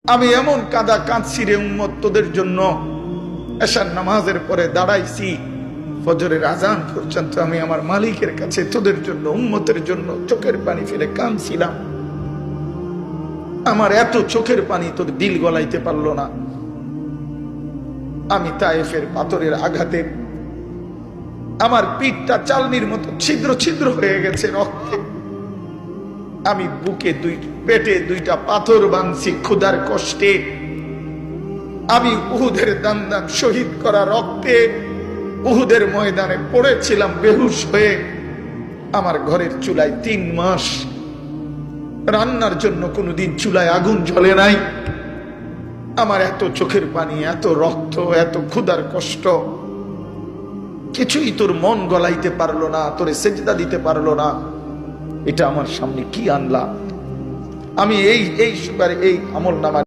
আমি এমন কাঁদা কাঁদছি রে উম্মত তোদের জন্য। এশার নামাজের পরে দাঁড়াইছি, ফজরের আজান পর্যন্ত আমি আমার মালিকের কাছে তোদের জন্য, উম্মতের জন্য চোখের পানি ফেলে কাঁদছিলাম। আমার এত চোখের পানি তোর দিল গলাইতে পারলো না। আমি তায়েফের পাথরের আঘাতে আমার পিঠটা চালনির মতো ছিদ্র ছিদ্র হয়ে গেছে রক্তে। আমি বুকে পেটে দুইটা পাথর বাঁধছি ক্ষুধার কষ্টে। আমি উহুদের দান শহীদ করা রক্তে উহুদের ময়দানে পড়েছিলাম বেহুশ হয়ে। আমার ঘরের চুলায় 3 মাস রান্নার জন্য কোনোদিন চুলায় আগুন জ্বলে নাই। আমার এত চোখের পানি, এত রক্ত, এত ক্ষুধার কষ্ট, কিছুই তোর মন গলাইতে পারলো না, তোরে সেজদা দিতে পারলো না। এটা আমার সামনে কি আনলা? আমি এই আমল নামা